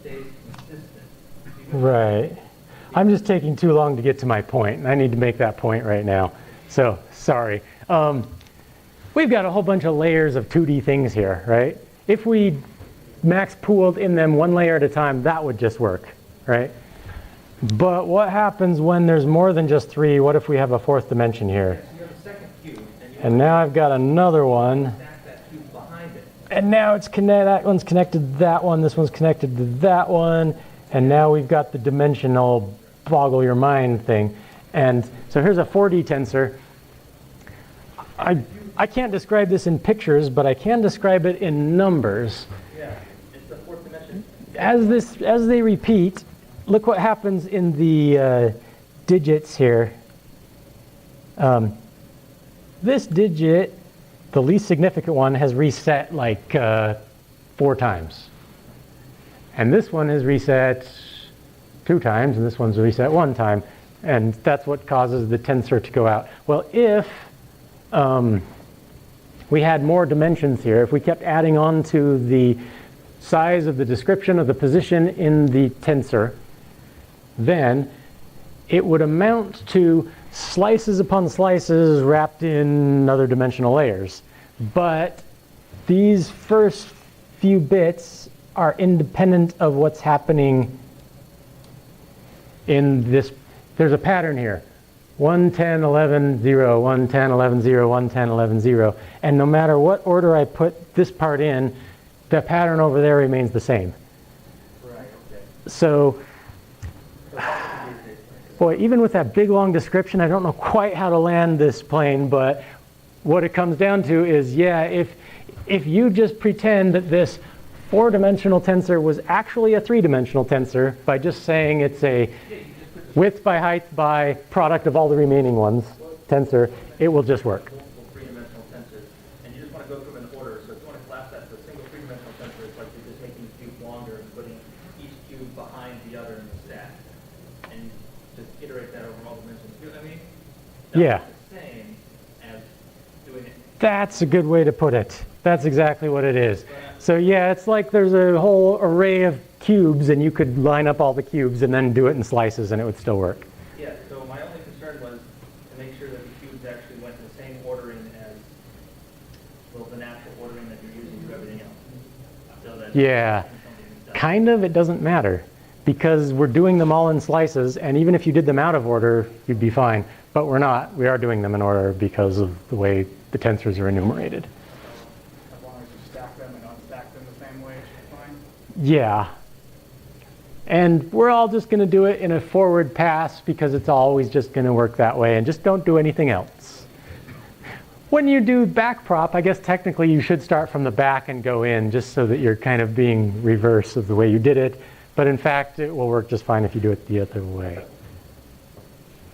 stays consistent. Right. I'm just taking too long to get to my point, and I need to make that point right now. So, sorry. We've got a whole bunch of layers of 2D things here, right? If we max pooled in them one layer at a time, that would just work, right? But what happens when there's more than just 3? What if we have a 4th dimension here? So you have a second cube, And now I've got another one. stack that cube behind it. And now it's that one's connected to that one, this one's connected to that one, and now we've got the dimensional boggle your mind thing. And so here's a 4D tensor. I can't describe this in pictures, but I can describe it in numbers. Yeah, it's the 4th dimension. As they repeat, look what happens in the digits here. This digit, the least significant one, has reset like 4 times. And this one is reset 2 times, and this one's reset 1 time. And that's what causes the tensor to go out. Well, if we had more dimensions here, if we kept adding on to the size of the description of the position in the tensor, then it would amount to slices upon slices wrapped in other dimensional layers. But these first few bits are independent of what's happening in this. There's a pattern here. 1, 10, 11, 0, 1, 10, 11, 0, 1, 10, 11, 0. And no matter what order I put this part in, the pattern over there remains the same. Right, okay. So, boy, even with that big long description, I don't know quite how to land this plane, but what it comes down to is, yeah, if you just pretend that this 4-dimensional tensor was actually a 3-dimensional tensor by just saying it's a width by height by product of all the remaining ones tensor, it will just work. Multiple 3-dimensional tensors, and you just want to go through them in order. So if you want to collapse that to a single 3-dimensional tensor, it's like you're just making the cube longer and putting each cube behind the other in the stack. And just iterate that over all dimensions. You know what I mean? That's Yeah. the same as doing it. That's a good way to put it. That's exactly what it is. So yeah, it's like there's a whole array of cubes, and you could line up all the cubes and then do it in slices, and it would still work. Yeah, so my only concern was to make sure that the cubes actually went in the same ordering as, well, the natural ordering that you're using for everything else. So that Yeah, kind of. It doesn't matter because we're doing them all in slices, and even if you did them out of order, you'd be fine. But we're not. We are doing them in order because of the way the tensors are enumerated. As long as you stack them and unstack them the same way, it's fine. Yeah. And we're all just going to do it in a forward pass because it's always just going to work that way, and just don't do anything else. When you do back prop, I guess technically you should start from the back and go in just so that you're kind of being reverse of the way you did it. But in fact, it will work just fine if you do it the other way.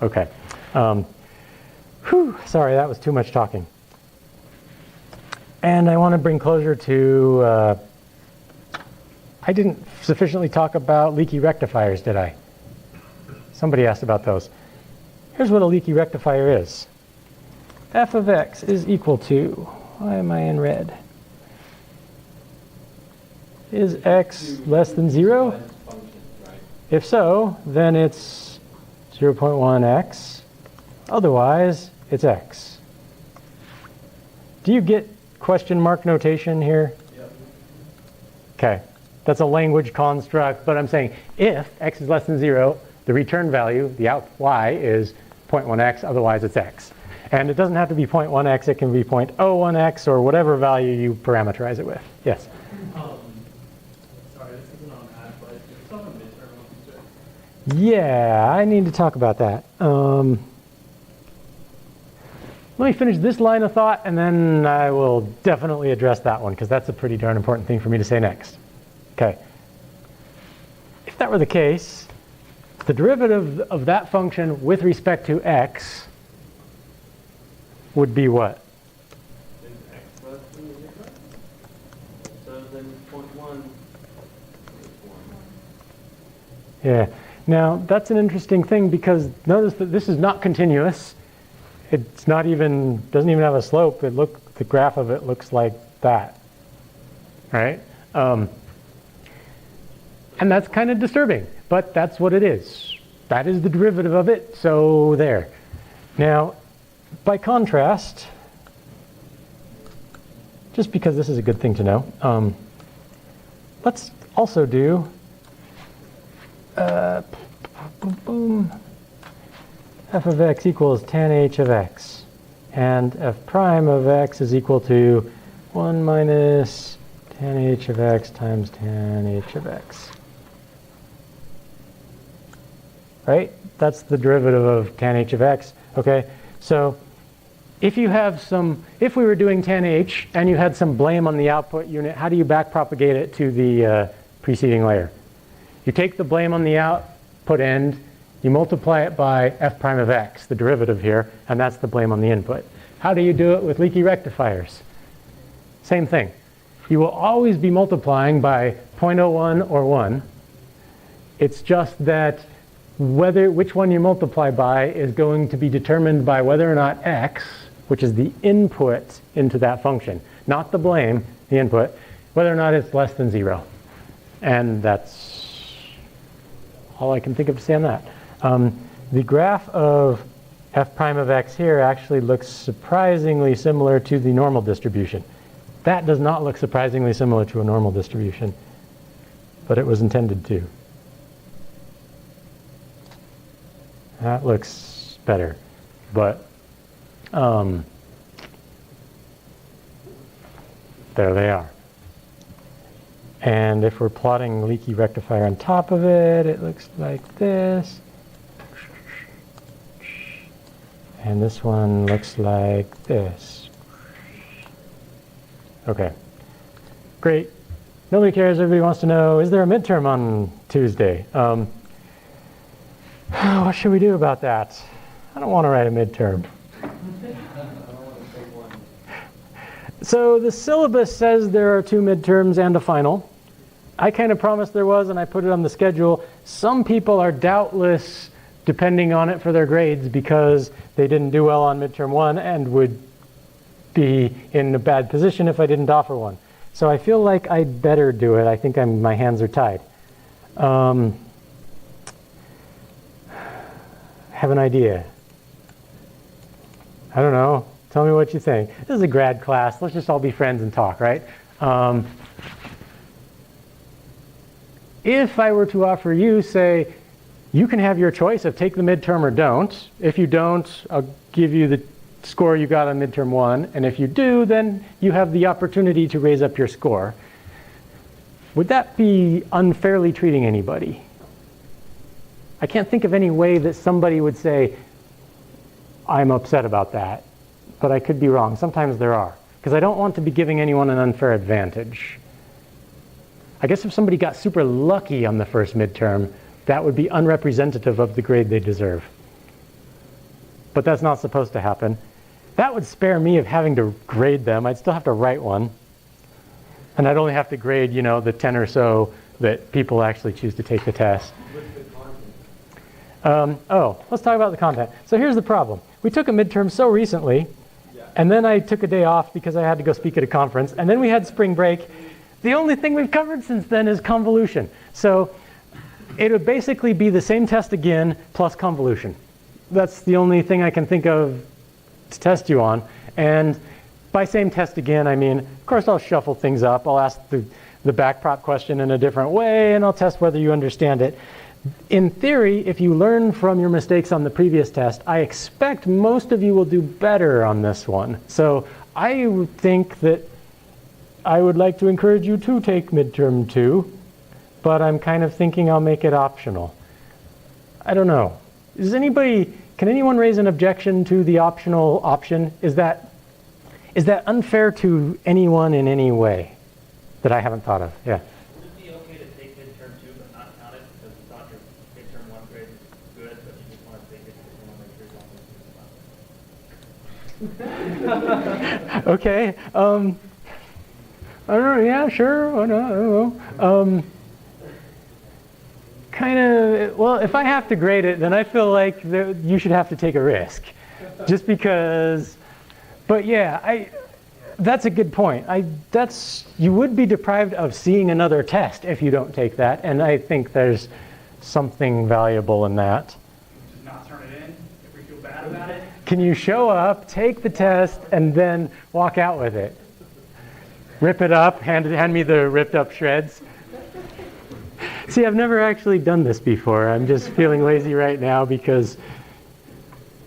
Okay. Sorry, that was too much talking. And I want to bring closure to, I didn't sufficiently talk about leaky rectifiers, did I? Somebody asked about those. Here's what a leaky rectifier is. F of x is equal to, why am I in red? Is x less than 0? If so, then it's 0.1x. Otherwise, it's x. Do you get question mark notation here? Yep. Okay. That's a language construct, but I'm saying if x is less than 0, the return value, the out y, is 0.1x, otherwise it's x. And it doesn't have to be 0.1x, it can be 0.01x or whatever value you parameterize it with. Yes? Sorry, this isn't on that, but it's on the midterm. Yeah, I need to talk about that. Let me finish this line of thought, and then I will definitely address that one, because that's a pretty darn important thing for me to say next. Okay. If that were the case, the derivative of that function with respect to x would be what? Is x less than 0? So then 0.1 is 1. Yeah. Now, that's an interesting thing, because notice that this is not continuous. It's not even, doesn't even have a slope. The graph of it looks like that, right? And that's kind of disturbing, but that's what it is. That is the derivative of it, so there. Now, by contrast, just because this is a good thing to know, let's also do boom, f of x equals tan h of x. And f prime of x is equal to 1 minus tan h of x times tan h of x. Right? That's the derivative of tan h of x. Okay, so if you have if we were doing tan h and you had some blame on the output unit, how do you backpropagate it to the preceding layer? You take the blame on the output end, you multiply it by f prime of x, the derivative here, and that's the blame on the input. How do you do it with leaky rectifiers? Same thing. You will always be multiplying by 0.01 or 1. It's just that which one you multiply by is going to be determined by whether or not x, which is the input into that function, not the blame, the input, whether or not it's less than 0. And that's all I can think of to say on that. The graph of f prime of x here actually looks surprisingly similar to the normal distribution. That does not look surprisingly similar to a normal distribution, but it was intended to. That looks better, but there they are. And if we're plotting leaky rectifier on top of it, it looks like this. And this one looks like this. Okay, great. Nobody cares, everybody wants to know, is there a midterm on Tuesday? What should we do about that? I don't want to write a midterm. So the syllabus says there are 2 midterms and a final. I kind of promised there was, and I put it on the schedule. Some people are doubtless depending on it for their grades because they didn't do well on midterm 1 and would be in a bad position if I didn't offer one. So I feel like I'd better do it. I think my hands are tied. Have an idea. I don't know. Tell me what you think. This is a grad class. Let's just all be friends and talk, right? If I were to offer you, say, you can have your choice of take the midterm or don't. If you don't, I'll give you the score you got on midterm 1. And if you do, then you have the opportunity to raise up your score. Would that be unfairly treating anybody? I can't think of any way that somebody would say, I'm upset about that. But I could be wrong. Sometimes there are. Because I don't want to be giving anyone an unfair advantage. I guess if somebody got super lucky on the first midterm, that would be unrepresentative of the grade they deserve. But that's not supposed to happen. That would spare me of having to grade them. I'd still have to write one. And I'd only have to grade, the 10 or so that people actually choose to take the test. Let's talk about the content. So here's the problem. We took a midterm so recently, and then I took a day off because I had to go speak at a conference, and then we had spring break. The only thing we've covered since then is convolution. So it would basically be the same test again plus convolution. That's the only thing I can think of to test you on. And by same test again, I mean, of course I'll shuffle things up. I'll ask the backprop question in a different way, and I'll test whether you understand it. In theory, if you learn from your mistakes on the previous test, I expect most of you will do better on this one. So I would think that I would like to encourage you to take midterm 2, but I'm kind of thinking I'll make it optional. I don't know. Can anyone raise an objection to the optional option? Is that unfair to anyone in any way that I haven't thought of? Yeah. Would it be okay to take midterm 2 but not count it because you thought your midterm 1 grade was good, but you just want to take it because you want to make sure you don't lose? Okay. I don't know. Yeah, sure. I don't know. Well, if I have to grade it, then I feel like you should have to take a risk. Just because, but yeah, That's a good point. You would be deprived of seeing another test if you don't take that, and I think there's something valuable in that. Just not turn it in if we feel bad about it. Can you show up, take the test, and then walk out with it? Rip it up, hand me the ripped up shreds. See, I've never actually done this before. I'm just feeling lazy right now because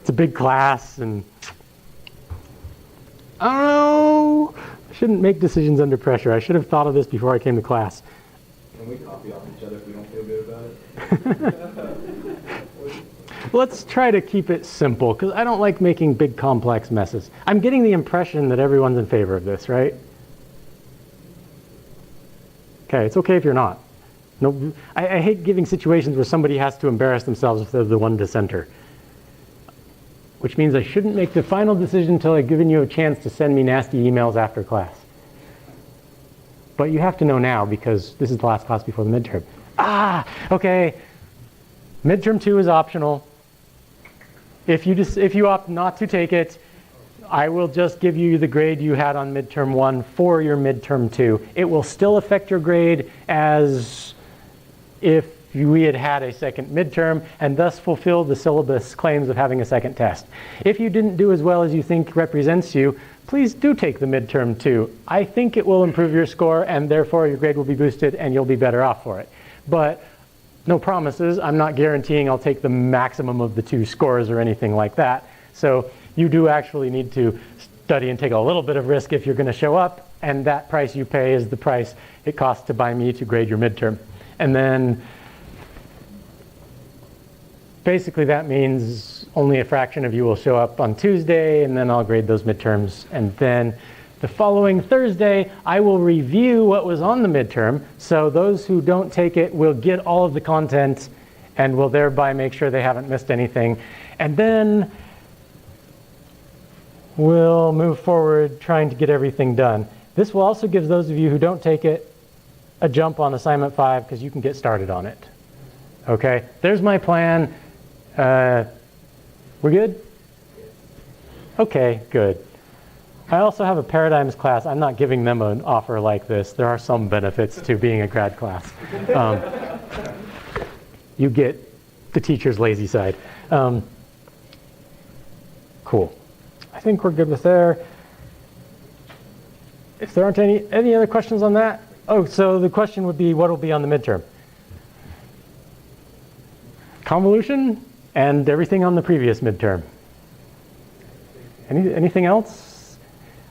it's a big class and I don't know. I shouldn't make decisions under pressure. I should have thought of this before I came to class. And we copy off each other if we don't feel good about it. Let's try to keep it simple because I don't like making big complex messes. I'm getting the impression that everyone's in favor of this, right? Okay, it's okay if you're not. No, I hate giving situations where somebody has to embarrass themselves if they're the one dissenter. Which means I shouldn't make the final decision until I've given you a chance to send me nasty emails after class. But you have to know now because this is the last class before the midterm. Okay. Midterm 2 is optional. If you opt not to take it, I will just give you the grade you had on midterm 1 for your midterm 2. It will still affect your grade as if we had had a second midterm and thus fulfill the syllabus claims of having a second test. If you didn't do as well as you think represents you, please do take the midterm 2. I think it will improve your score and therefore your grade will be boosted and you'll be better off for it. But no promises. I'm not guaranteeing I'll take the maximum of the 2 scores or anything like that. So you do actually need to study and take a little bit of risk if you're going to show up, and that price you pay is the price it costs to buy me to grade your midterm. And then basically that means only a fraction of you will show up on Tuesday, and then I'll grade those midterms. And then the following Thursday, I will review what was on the midterm, so those who don't take it will get all of the content and will thereby make sure they haven't missed anything. And then we'll move forward trying to get everything done. This will also give those of you who don't take it a jump on assignment 5 because you can get started on it. Okay, there's my plan. We're good? Okay, good. I also have a paradigms class. I'm not giving them an offer like this. There are some benefits to being a grad class. You get the teacher's lazy side. Cool. I think we're good with there. If there aren't any other questions on that? Oh, so the question would be, what will be on the midterm? Convolution and everything on the previous midterm. Anything else?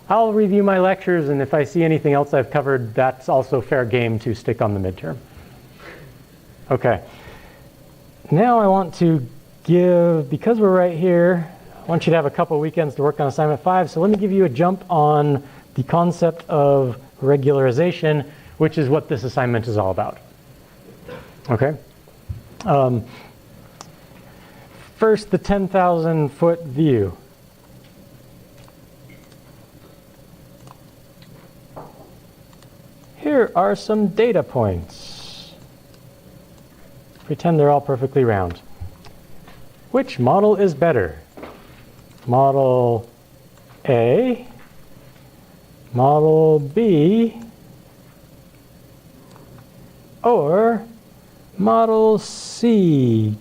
I'll review my lectures, and if I see anything else I've covered, that's also fair game to stick on the midterm. Okay. Now I want to give, because we're right here, I want you to have a couple weekends to work on assignment 5, so let me give you a jump on the concept of regularization, which is what this assignment is all about. Okay? First, the 10,000-foot view. Here are some data points. Pretend they're all perfectly round. Which model is better? Model A, Model B, or Model C?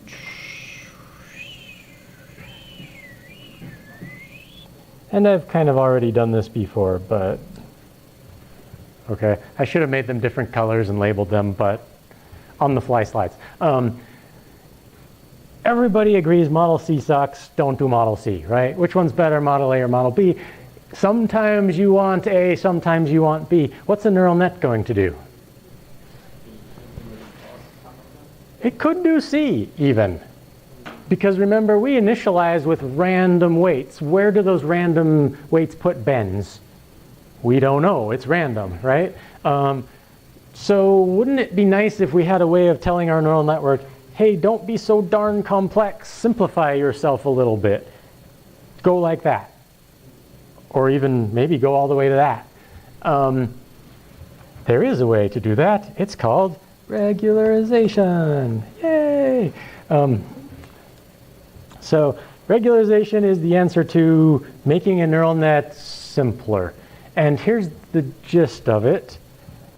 And I've kind of already done this before, but okay. I should have made them different colors and labeled them, but on the fly slides. Everybody agrees Model C sucks, don't do Model C, right? Which one's better, Model A or Model B? Sometimes you want A, sometimes you want B. What's a neural net going to do? It could do C, even. Because remember, we initialize with random weights. Where do those random weights put bends? We don't know. It's random, right? So wouldn't it be nice if we had a way of telling our neural network, hey, don't be so darn complex. Simplify yourself a little bit. Go like that. Or even maybe go all the way to that. There is a way to do that. It's called regularization. Yay! So regularization is the answer to making a neural net simpler. And here's the gist of it.